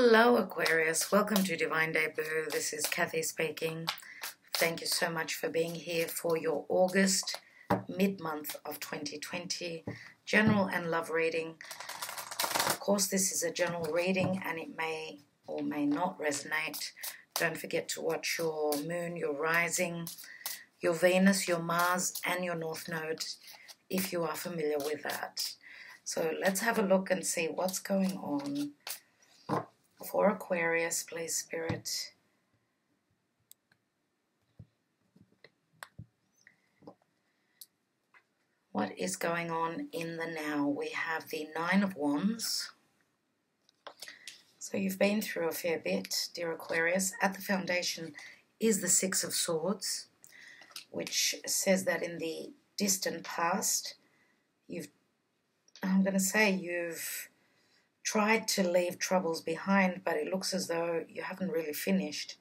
Hello Aquarius, welcome to Divine Debut. This is Kathy speaking. Thank you so much for being here for your August mid-month of 2020 general and love reading. Of course, this is a general reading and it may or may not resonate. Don't forget to watch your moon, your rising, your Venus, your Mars and your North Node if you are familiar with that. So let's have a look and see what's going on for Aquarius, please, Spirit. What is going on in the now? We have the Nine of Wands. So you've been through a fair bit, dear Aquarius. At the foundation is the Six of Swords, which says that in the distant past, you've tried to leave troubles behind, but it looks as though you haven't really finished.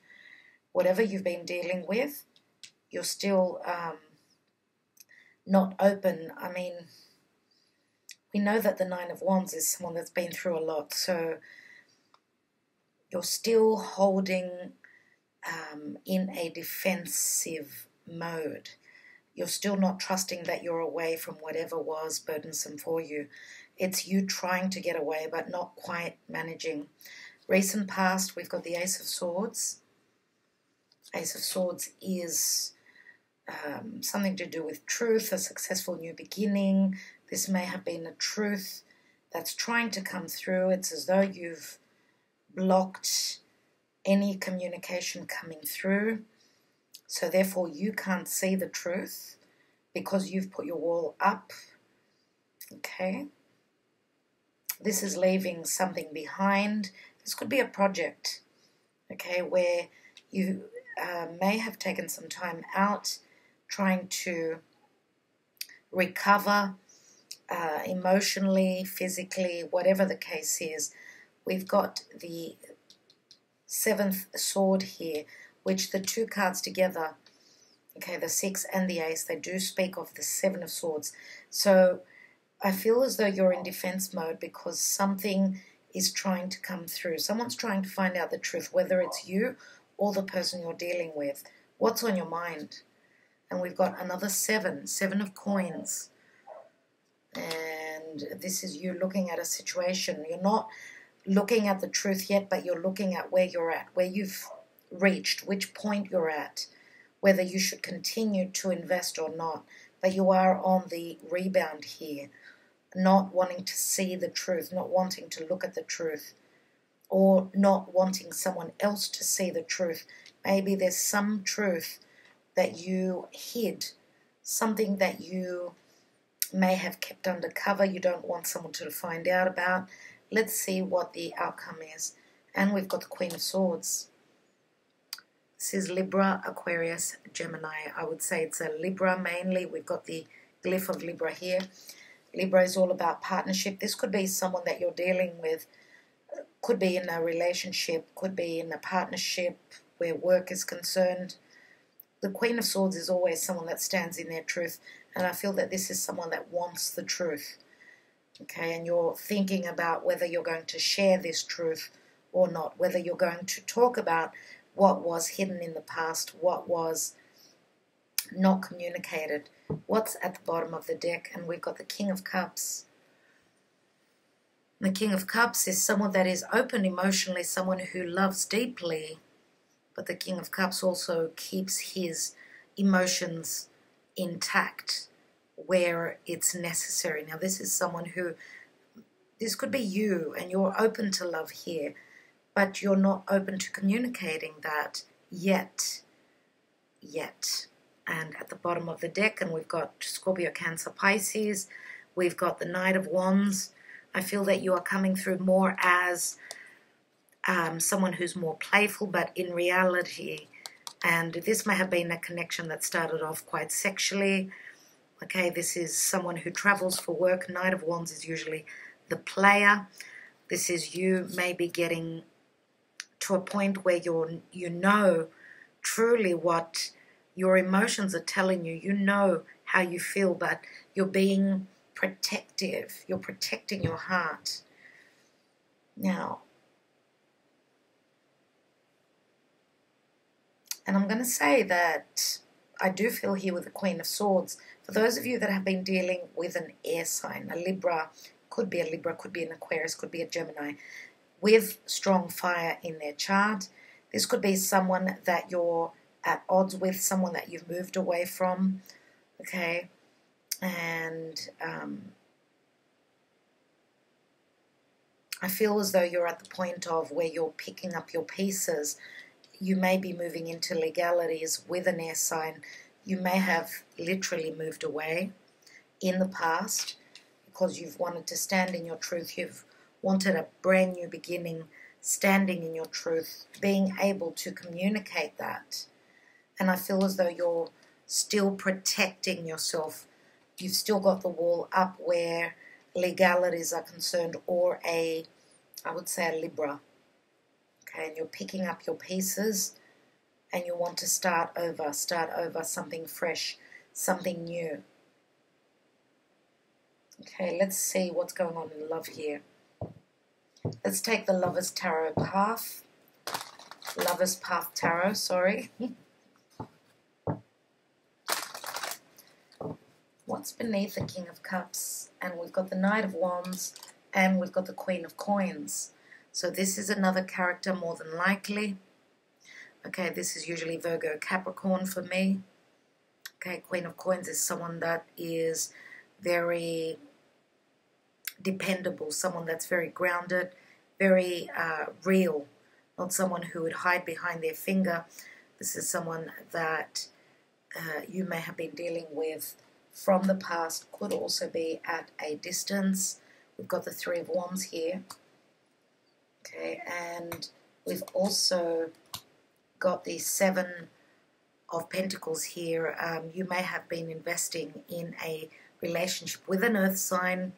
Whatever you've been dealing with, you're still not open. I mean, we know that the Nine of Wands is someone that's been through a lot, so you're still holding in a defensive mode. You're still not trusting that you're away from whatever was burdensome for you. It's you trying to get away but not quite managing. Recent past, we've got the Ace of Swords. Ace of Swords is something to do with truth, a successful new beginning. This may have been a truth that's trying to come through. It's as though you've blocked any communication coming through. So therefore you can't see the truth because you've put your wall up. Okay. This is leaving something behind. This could be a project, okay, where you may have taken some time out trying to recover emotionally, physically, whatever the case is. We've got the Seventh Sword here, which the two cards together, okay, the Six and the Ace, they do speak of the Seven of Swords. So I feel as though you're in defense mode because something is trying to come through. Someone's trying to find out the truth, whether it's you or the person you're dealing with. What's on your mind? And we've got another Seven of Coins. And this is you looking at a situation. You're not looking at the truth yet, but you're looking at where you're at, where you've reached, which point you're at, whether you should continue to invest or not. But you are on the rebound here, not wanting to see the truth, not wanting to look at the truth, or not wanting someone else to see the truth. Maybe there's some truth that you hid, something that you may have kept undercover, you don't want someone to find out about. Let's see what the outcome is. And we've got the Queen of Swords. This is Libra, Aquarius, Gemini. I would say it's a Libra mainly. We've got the glyph of Libra here. Libra is all about partnership. This could be someone that you're dealing with. Could be in a relationship. Could be in a partnership where work is concerned. The Queen of Swords is always someone that stands in their truth. And I feel that this is someone that wants the truth. Okay, and you're thinking about whether you're going to share this truth or not. Whether you're going to talk about what was hidden in the past, what was not communicated, what's at the bottom of the deck. And we've got the King of Cups. The King of Cups is someone that is open emotionally, someone who loves deeply, but the King of Cups also keeps his emotions intact where it's necessary. Now this is someone who, this could be you and you're open to love here, but you're not open to communicating that yet. And at the bottom of the deck, and we've got Scorpio, Cancer, Pisces. We've got the Knight of Wands. I feel that you are coming through more as someone who's more playful, but in reality, and this may have been a connection that started off quite sexually. Okay, this is someone who travels for work. Knight of Wands is usually the player. This is you maybe getting to a point where you know truly what your emotions are telling you. You know how you feel, but you're being protective. You're protecting your heart. Now, And I'm going to say that I do feel here with the Queen of Swords, for those of you that have been dealing with an air sign, a Libra, could be an Aquarius, could be a Gemini, with strong fire in their chart. This could be someone that you're at odds with, someone that you've moved away from, okay? And I feel as though you're at the point of where you're picking up your pieces. You may be moving into legalities with an air sign. You may have literally moved away in the past because you've wanted to stand in your truth. You've wanted a brand new beginning, standing in your truth, being able to communicate that. And I feel as though you're still protecting yourself. You've still got the wall up where legalities are concerned, or I would say a Libra. Okay, and you're picking up your pieces and you want to start over something fresh, something new. Okay, let's see what's going on in love here. Let's take the Lover's Tarot Path. Lover's Path Tarot, sorry. What's beneath the King of Cups? And we've got the Knight of Wands and we've got the Queen of Coins. So this is another character more than likely. Okay, this is usually Virgo Capricorn for me. Okay, Queen of Coins is someone that is very dependable, someone that's very grounded, very real, not someone who would hide behind their finger. This is someone that you may have been dealing with from the past, could also be at a distance. We've got the Three of Wands here. Okay, and we've also got the Seven of Pentacles here. You may have been investing in a relationship with an earth sign.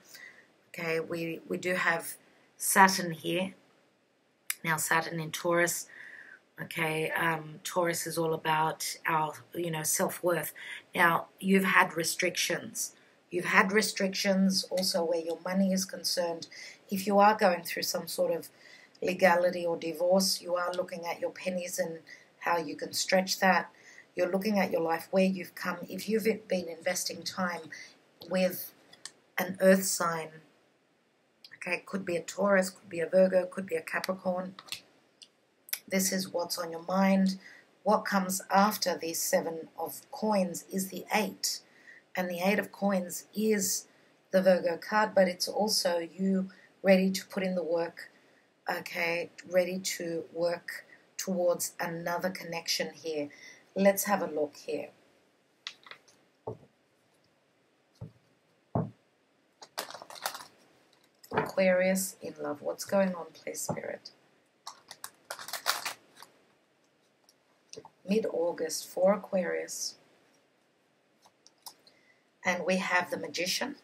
Okay, we do have Saturn here. Now Saturn in Taurus. Okay, Taurus is all about our, self-worth. Now, you've had restrictions. You've had restrictions also where your money is concerned. If you are going through some sort of legality or divorce, you are looking at your pennies and how you can stretch that. You're looking at your life, where you've come. If you've been investing time with an earth sign, okay, could be a Taurus, could be a Virgo, could be a Capricorn. This is what's on your mind. What comes after the Seven of Coins is the Eight. And the Eight of Coins is the Virgo card, but it's also you ready to put in the work, okay, ready to work towards another connection here. Let's have a look here. Aquarius in love. What's going on, please, Spirit? Mid-August for Aquarius. And we have the Magician.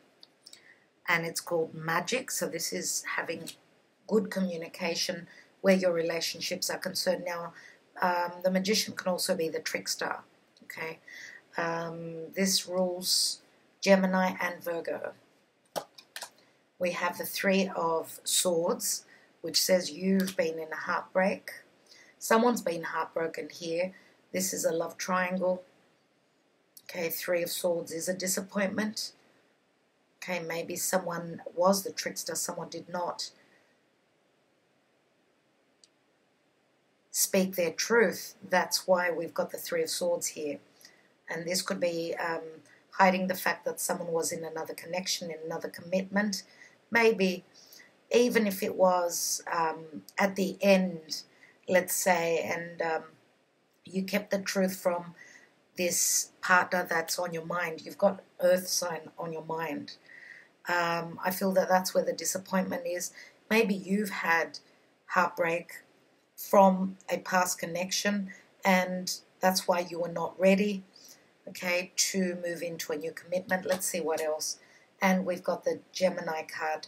And it's called magic. So this is having good communication where your relationships are concerned. Now, the Magician can also be the trickster. Okay. This rules Gemini and Virgo. We have the Three of Swords, which says you've been in a heartbreak. Someone's been heartbroken here. This is a love triangle. Okay, Three of Swords is a disappointment. Okay, maybe someone was the trickster, someone did not speak their truth. That's why we've got the Three of Swords here. And this could be hiding the fact that someone was in another connection, in another commitment. Maybe even if it was at the end, let's say, and you kept the truth from this partner that's on your mind. You've got earth sign on your mind. I feel that that's where the disappointment is. Maybe you've had heartbreak from a past connection and that's why you were not ready, okay, to move into a new commitment. Let's see what else. And we've got the Gemini card,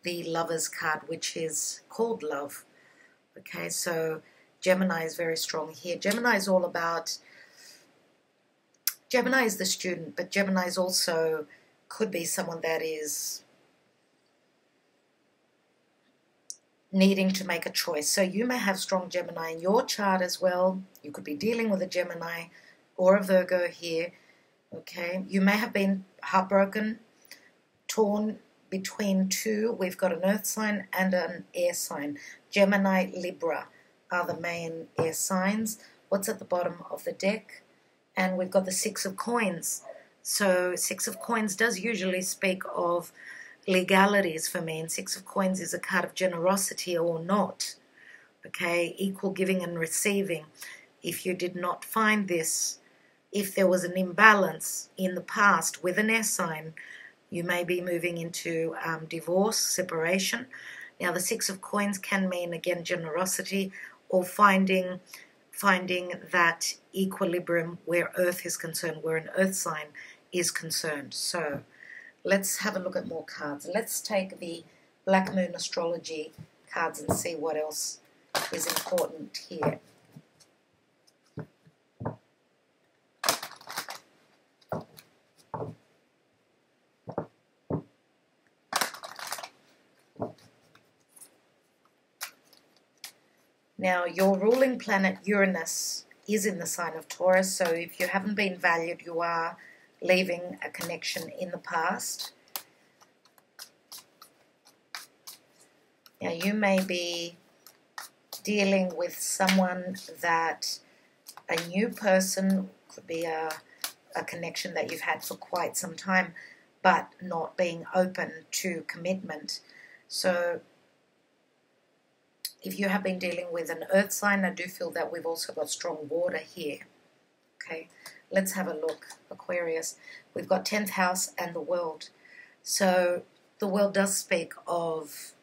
the Lover's card, which is called love. Okay, so Gemini is very strong here. Gemini is all about, Gemini is the student, but Gemini is also could be someone that is needing to make a choice. So you may have strong Gemini in your chart as well. You could be dealing with a Gemini or a Virgo here. Okay, you may have been heartbroken, torn between two. We've got an earth sign and an air sign. Gemini, Libra are the main air signs. What's at the bottom of the deck? And we've got the Six of Coins. So Six of Coins does usually speak of legalities for me, and Six of Coins is a card of generosity or not. Okay, equal giving and receiving. If you did not find this, if there was an imbalance in the past with an air sign, you may be moving into divorce, separation. Now, the Six of Coins can mean, again, generosity or finding that equilibrium where Earth is concerned, where an Earth sign is concerned. So let's have a look at more cards. Let's take the Black Moon Astrology cards and see what else is important here. Now, your ruling planet Uranus is in the sign of Taurus, so if you haven't been valued, you are leaving a connection in the past. Now, you may be dealing with someone that, a new person, could be a connection that you've had for quite some time, but not being open to commitment. So if you have been dealing with an earth sign, I do feel that we've also got strong water here. Okay, let's have a look. Aquarius, we've got 10th house and the world. So the world does speak of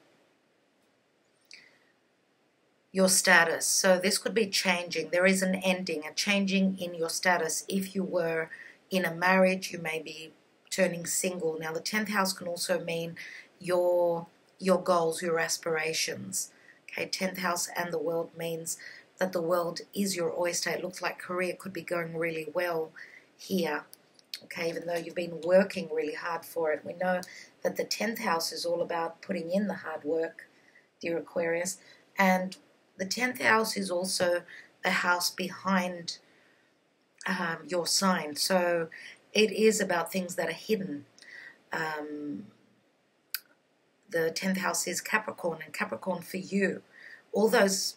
your status. So this could be changing. There is an ending, a changing in your status. If you were in a marriage, you may be turning single. Now, the 10th house can also mean your goals, your aspirations. Okay, 10th house and the world means that the world is your oyster. It looks like career could be going really well here. Okay, even though you've been working really hard for it. We know that the 10th house is all about putting in the hard work, dear Aquarius. And the 10th house is also the house behind your sign. So it is about things that are hidden. The 10th house is Capricorn, and Capricorn for you, all those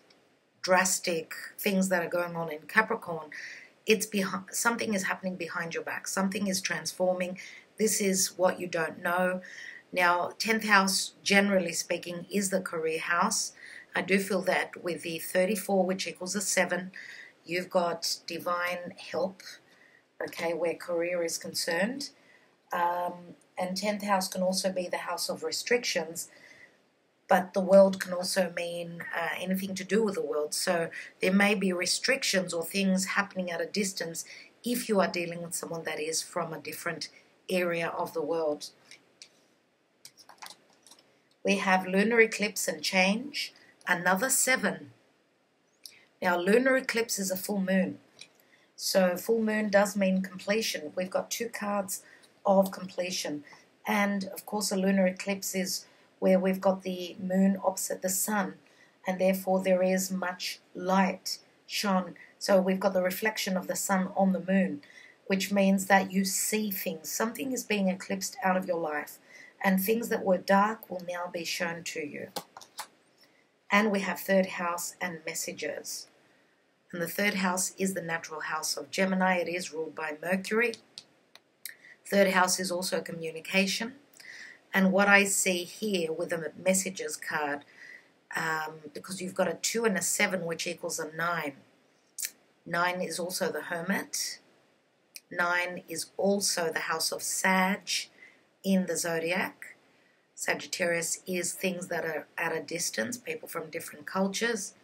drastic things that are going on in Capricorn, it's behind, something is happening behind your back. Something is transforming. This is what you don't know. Now, 10th house, generally speaking, is the career house. I do feel that with the 34, which equals a 7, you've got divine help, okay, where career is concerned. And 10th house can also be the house of restrictions, but the world can also mean anything to do with the world. So there may be restrictions or things happening at a distance if you are dealing with someone that is from a different area of the world. We have lunar eclipse and change, another 7. Now, lunar eclipse is a full moon. So full moon does mean completion. We've got 2 cards of completion, and of course a lunar eclipse is where we've got the moon opposite the sun, and therefore there is much light shone. So we've got the reflection of the sun on the moon, which means that you see things. Something is being eclipsed out of your life, and things that were dark will now be shown to you. And we have 3rd house and messages, and the 3rd house is the natural house of Gemini. It is ruled by Mercury. 3rd house is also communication. And what I see here with the messages card, because you've got a 2 and a 7, which equals a 9. 9 is also the Hermit. 9 is also the house of Sag in the zodiac. Sagittarius is things that are at a distance, people from different cultures.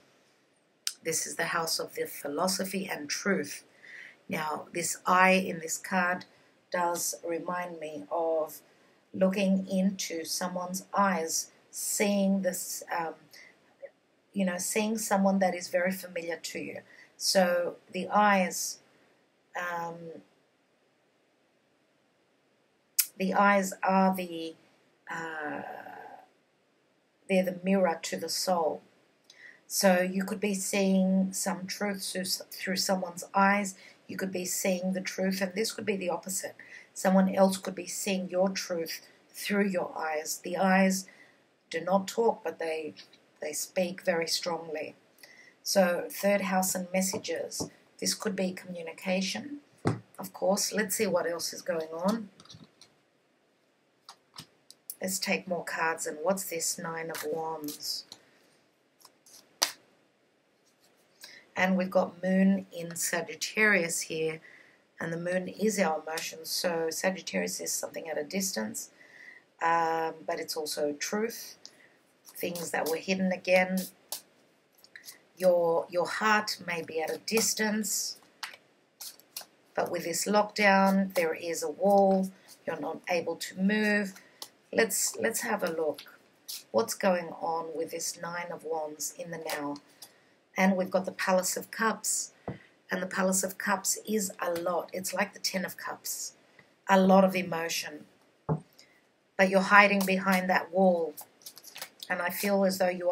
This is the house of the philosophy and truth. Now, this eye in this card does remind me of looking into someone's eyes, seeing this, seeing someone that is very familiar to you. So the eyes, are the they're the mirror to the soul. So you could be seeing some truth through someone's eyes. You could be seeing the truth, and this could be the opposite. Someone else could be seeing your truth through your eyes. The eyes do not talk, but they speak very strongly. So third house and messages. This could be communication, of course. Let's see what else is going on. Let's take more cards. And what's this? Nine of Wands. And we've got Moon in Sagittarius here. And the Moon is our emotions. So Sagittarius is something at a distance. But it's also truth. Things that were hidden again. Your heart may be at a distance. But with this lockdown, there is a wall. You're not able to move. Let's have a look. What's going on with this Nine of Wands in the now? And we've got the Palace of Cups. And the Palace of Cups is a lot. It's like the Ten of Cups. A lot of emotion. But you're hiding behind that wall. And I feel as though you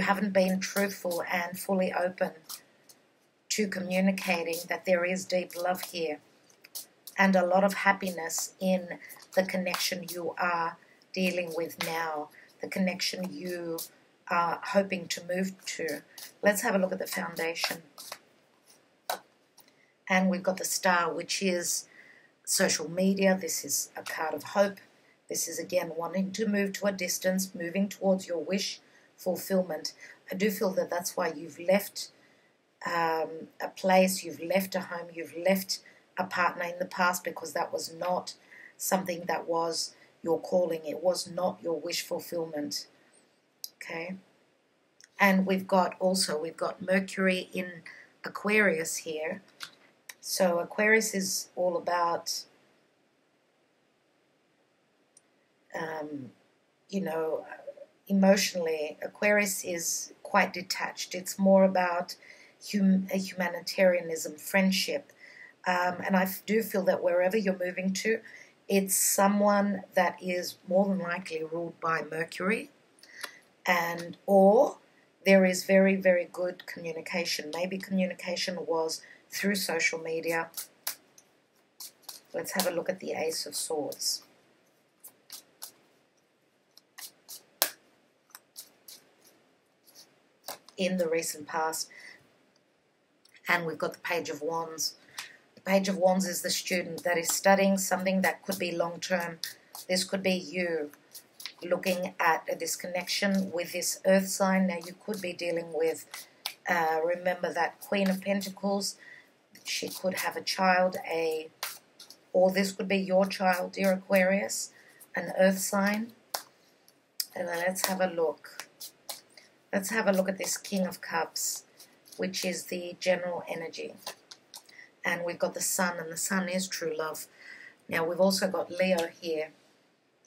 haven't been truthful and fully open to communicating that there is deep love here. And a lot of happiness in the connection you are dealing with now, the connection you are hoping to move to. Let's have a look at the foundation. And we've got the Star, which is social media. This is a card of hope. This is, again, wanting to move to a distance, moving towards your wish fulfillment. I do feel that that's why you've left a place, you've left a home, you've left a partner in the past, because that was not something that was your calling. It was not your wish fulfillment. Okay. And we've got Mercury in Aquarius here. So Aquarius is all about, emotionally, Aquarius is quite detached. It's more about humanitarianism, friendship. And I do feel that wherever you're moving to, it's someone that is more than likely ruled by Mercury, or there is very, very good communication. Maybe communication was through social media. Let's have a look at the Ace of Swords. In the recent past. And we've got the Page of Wands. The Page of Wands is the student that is studying something that could be long-term. This could be you looking at this connection with this earth sign. Now, you could be dealing with, remember that Queen of Pentacles. She could have a child, or this could be your child, dear Aquarius, an earth sign. And then let's have a look. Let's have a look at this King of Cups, which is the general energy. And we've got the Sun, and the Sun is true love. Now, we've also got Leo here.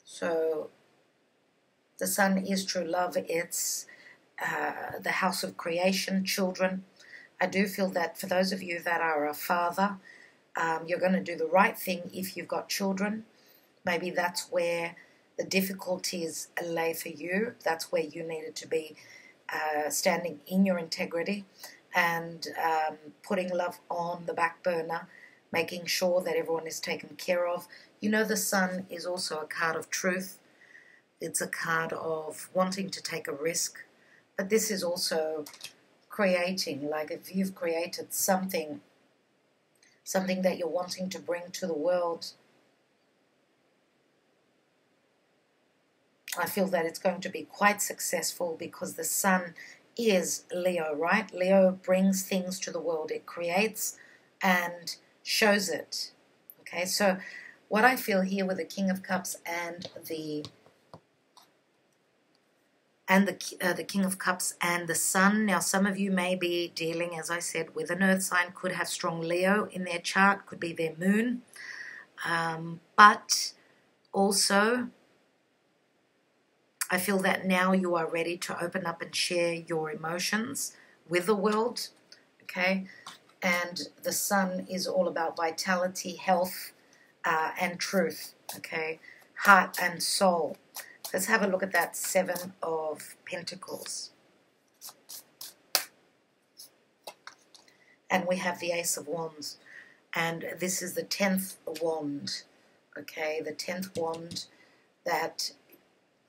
So, the Sun is true love. It's the house of creation, children. I do feel that for those of you that are a father, you're going to do the right thing if you've got children. Maybe that's where the difficulties lay for you. That's where you needed to be standing in your integrity and putting love on the back burner, making sure that everyone is taken care of. You know, the Sun is also a card of truth. It's a card of wanting to take a risk. But this is also creating, like if you've created something that you're wanting to bring to the world, I feel that it's going to be quite successful because the Sun is Leo, right? Leo brings things to the world. It creates and shows it. Okay, so what I feel here with the King of Cups and the King of Cups and the Sun. Now, some of you may be dealing, as I said, with an earth sign, could have strong Leo in their chart, could be their moon. But also, I feel that now you are ready to open up and share your emotions with the world, okay? And the Sun is all about vitality, health, and truth, okay? Heart and soul. Let's have a look at that Seven of Pentacles. And we have the Ace of Wands. And this is the 10th wand. Okay, the 10th wand that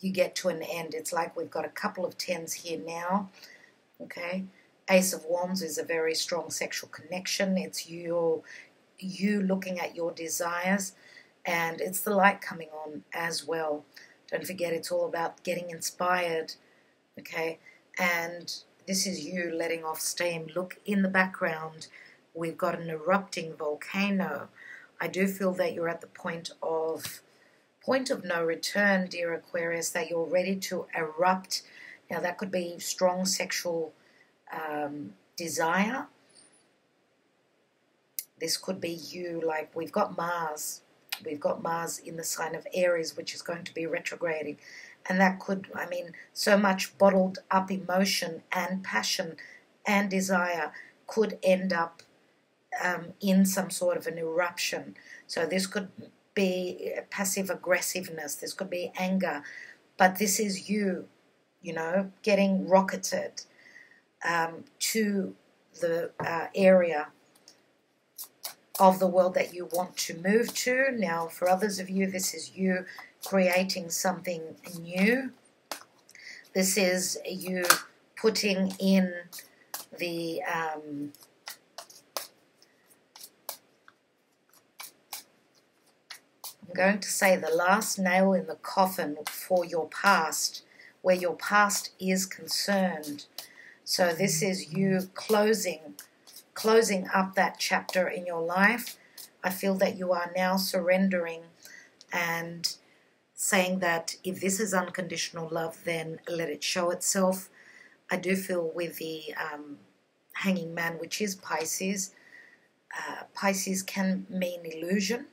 you get to an end. It's like we've got a couple of 10s here now. Okay, Ace of Wands is a very strong sexual connection. It's you looking at your desires, and it's the light coming on as well. Don't forget, it's all about getting inspired. Okay, and this is you letting off steam. Look in the background. We've got an erupting volcano. I do feel that you're at the point of no return, dear Aquarius, that you're ready to erupt. Now, that could be strong sexual desire. This could be you, like we've got Mars. We've got Mars in the sign of Aries, which is going to be retrograding. And that could, I mean, so much bottled up emotion and passion and desire could end up in some sort of an eruption. So this could be passive aggressiveness. This could be anger. But this is you, you know, getting rocketed to the area of the world that you want to move to. Now, for others of you, this is you creating something new. This is you putting in the I'm going to say the last nail in the coffin for your past, where your past is concerned. So this is you closing up that chapter in your life. I feel that you are now surrendering and saying that if this is unconditional love, then let it show itself. I do feel with the Hanging Man, which is Pisces, Pisces can mean illusion.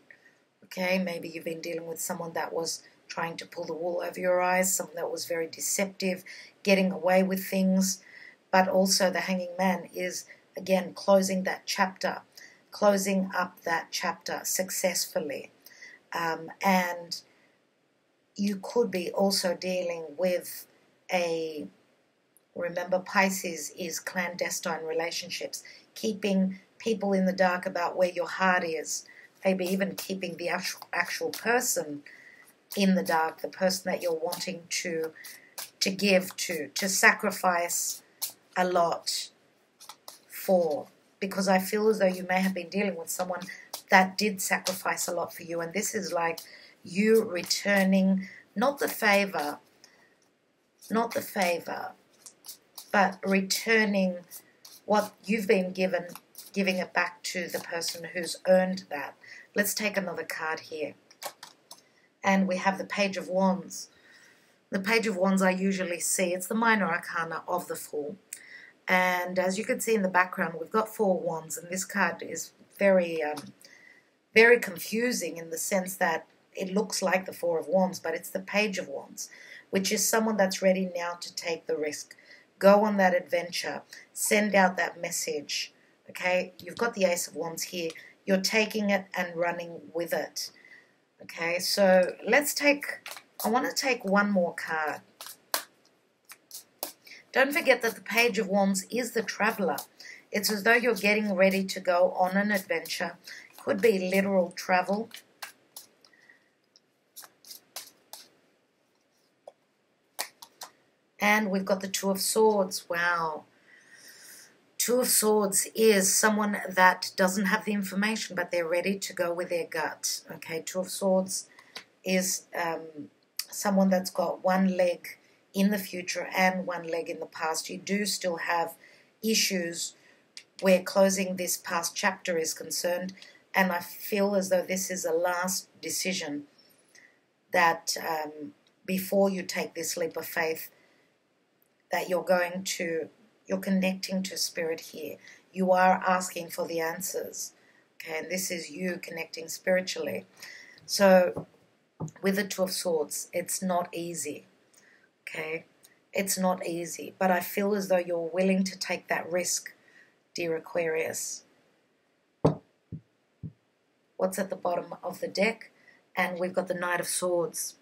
Okay, maybe you've been dealing with someone that was trying to pull the wool over your eyes, someone that was very deceptive, getting away with things. But also the Hanging Man is, again, closing that chapter, closing up that chapter successfully. And you could be also dealing with remember, Pisces is clandestine relationships, keeping people in the dark about where your heart is, maybe even keeping the actual person in the dark, the person that you're wanting to give to sacrifice a lot for, because I feel as though you may have been dealing with someone that did sacrifice a lot for you, and this is like you returning not the favor, but returning what you've been given, giving it back to the person who's earned that. Let's take another card here. And we have the Page of Wands. The Page of Wands I usually see, it's the minor arcana of the Fool. And as you can see in the background, we've got 4 wands, and this card is very, very confusing in the sense that it looks like the 4 of Wands, but it's the Page of Wands, which is someone that's ready now to take the risk. Go on that adventure. Send out that message. Okay, you've got the Ace of Wands here. You're taking it and running with it. Okay, so I want to take one more card. Don't forget that the Page of Wands is the traveler. It's as though you're getting ready to go on an adventure. Could be literal travel. And we've got the Two of Swords. Wow. Two of Swords is someone that doesn't have the information, but they're ready to go with their gut. Okay, Two of Swords is someone that's got one leg in the future and one leg in the past. You do still have issues where closing this past chapter is concerned, and I feel as though this is a last decision that before you take this leap of faith, that you're connecting to Spirit here. You are asking for the answers. Okay, and this is you connecting spiritually. So with the Two of Swords, it's not easy. Okay, it's not easy, but I feel as though you're willing to take that risk, dear Aquarius. What's at the bottom of the deck? And we've got the Knight of Swords.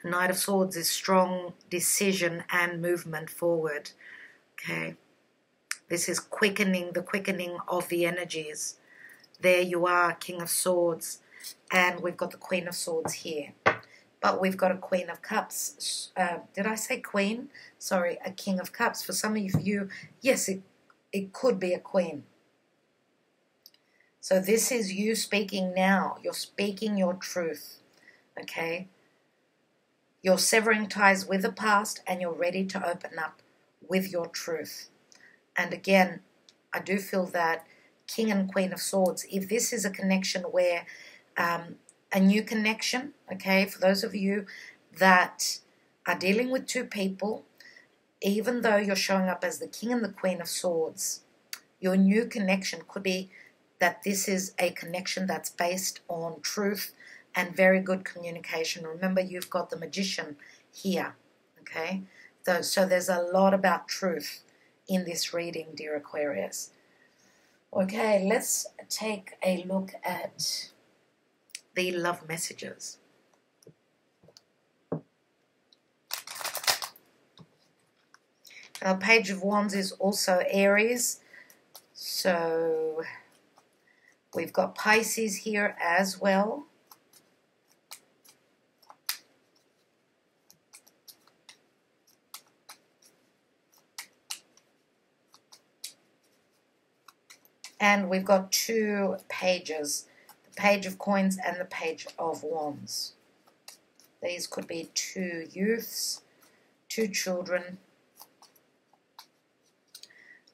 Knight of Swords is strong decision and movement forward. Okay. This is quickening, the quickening of the energies. There you are, King of Swords. And we've got the Queen of Swords here. But we've got a Queen of Cups. Did I say Queen? Sorry, a King of Cups. For some of you, yes, it could be a Queen. So this is you speaking now. You're speaking your truth. Okay? You're severing ties with the past and you're ready to open up with your truth. And again, I do feel that King and Queen of Swords, if this is a connection where a new connection, okay, for those of you that are dealing with two people, even though you're showing up as the King and the Queen of Swords, your new connection could be that this is a connection that's based on truth and very good communication. Remember, you've got the Magician here, okay? So there's a lot about truth in this reading, dear Aquarius. Okay, let's take a look at the love messages. Now, Page of Wands is also Aries. So we've got Pisces here as well. And we've got two pages, the Page of Coins and the Page of Wands. These could be two youths, two children.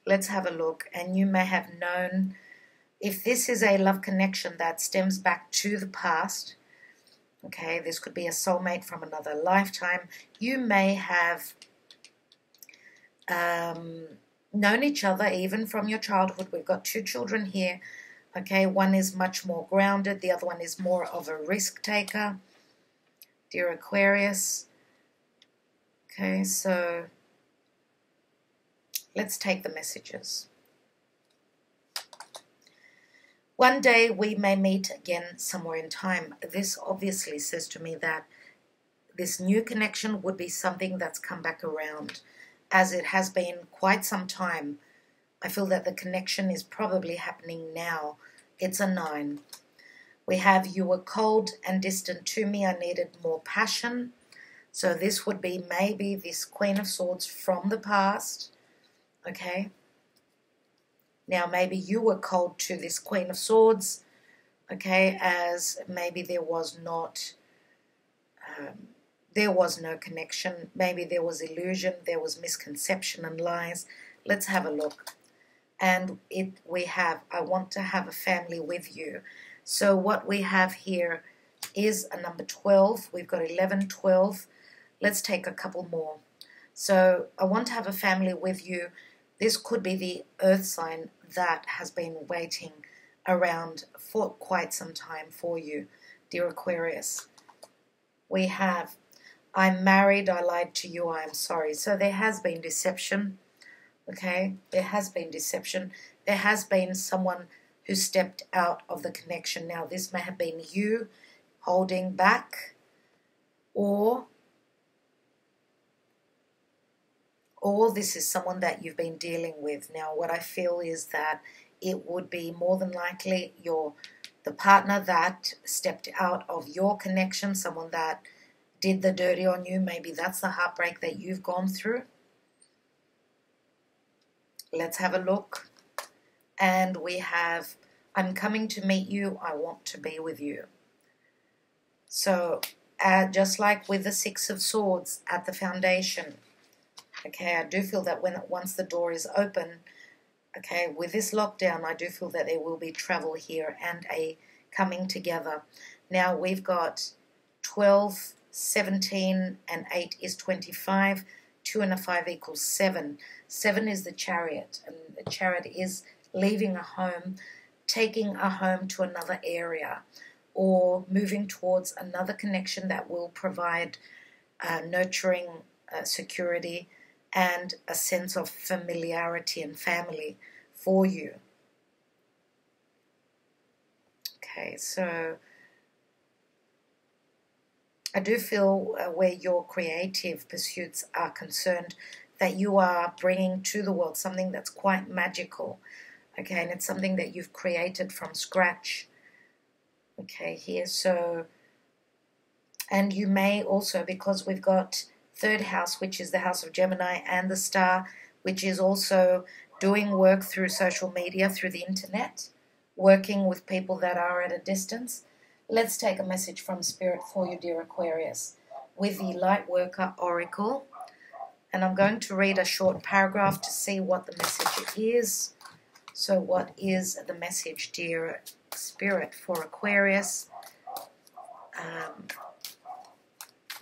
Let's have a look. And you may have known, if this is a love connection that stems back to the past, okay, this could be a soulmate from another lifetime. You may have known each other even from your childhood. We've got two children here. Okay, one is much more grounded. The other one is more of a risk taker. Dear Aquarius. Okay, so let's take the messages. One day we may meet again somewhere in time. This obviously says to me that this new connection would be something that's come back around, as it has been quite some time. I feel that the connection is probably happening now. It's a 9. We have, you were cold and distant to me. I needed more passion. So this would be maybe this Queen of Swords from the past. Okay. Now maybe you were cold to this Queen of Swords. Okay, as maybe there was not... there was no connection. Maybe there was illusion. There was misconception and lies. Let's have a look. And we have, I want to have a family with you. So what we have here is a number 12. We've got 11, 12. Let's take a couple more. So I want to have a family with you. This could be the earth sign that has been waiting around for quite some time for you, dear Aquarius. We have, I'm married, I lied to you, I am sorry. So there has been deception, okay? There has been deception. There has been someone who stepped out of the connection. Now, this may have been you holding back, or this is someone that you've been dealing with. Now, what I feel is that it would be more than likely the partner that stepped out of your connection, someone that did the dirty on you. Maybe that's the heartbreak that you've gone through. Let's have a look. And we have, I'm coming to meet you. I want to be with you. So just like with the Six of Swords at the foundation, okay, I do feel that once the door is open, okay, with this lockdown, I do feel that there will be travel here and a coming together. Now we've got 12, 17, and 8 is 25. 2 and a 5 equals 7. 7 is the Chariot, and the Chariot is leaving a home, taking a home to another area, or moving towards another connection that will provide nurturing, security, and a sense of familiarity and family for you. Okay, so I do feel where your creative pursuits are concerned, that you are bringing to the world something that's quite magical, okay, and it's something that you've created from scratch, okay, here. So, and you may also, because we've got third house, which is the house of Gemini, and the star, which is also doing work through social media, through the internet, working with people that are at a distance. Let's take a message from Spirit for you, dear Aquarius, with the Lightworker Oracle. And I'm going to read a short paragraph to see what the message is. So what is the message, dear Spirit, for Aquarius?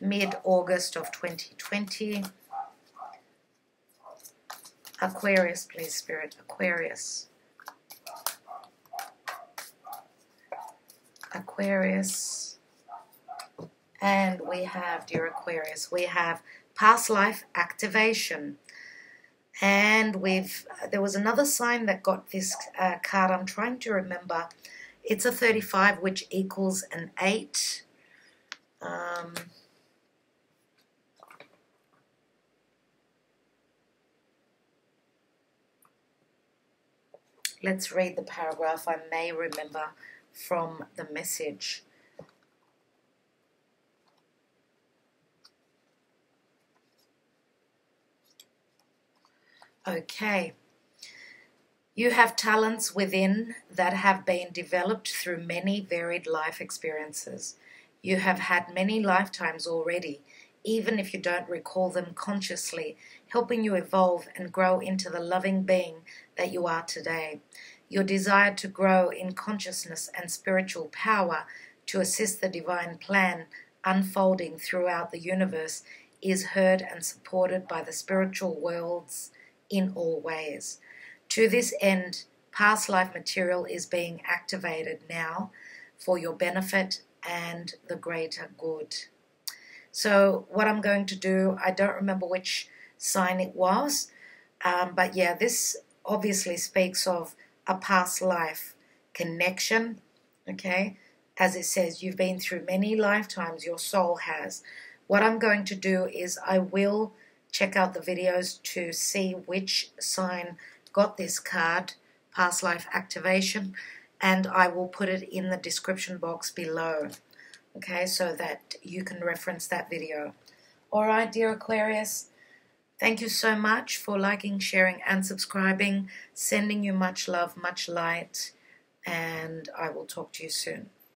Mid-August of 2020. Aquarius, please, Spirit. Aquarius. Aquarius. And we have, dear Aquarius, we have past life activation. And there was another sign that got this card. I'm trying to remember. It's a 35, which equals an 8. Let's read the paragraph. I may remember from the message. Okay. You have talents within that have been developed through many varied life experiences. You have had many lifetimes already, even if you don't recall them consciously, helping you evolve and grow into the loving being that you are today. Your desire to grow in consciousness and spiritual power to assist the divine plan unfolding throughout the universe is heard and supported by the spiritual worlds in all ways. To this end, past life material is being activated now for your benefit and the greater good. So what I'm going to do, I don't remember which sign it was, but yeah, this obviously speaks of a past life connection, okay? As it says, you've been through many lifetimes, your soul has. What I'm going to do is I will check out the videos to see which sign got this card, past life activation, and I will put it in the description box below, okay, so that you can reference that video. All right, dear Aquarius, thank you so much for liking, sharing, and subscribing. Sending you much love, much light, and I will talk to you soon.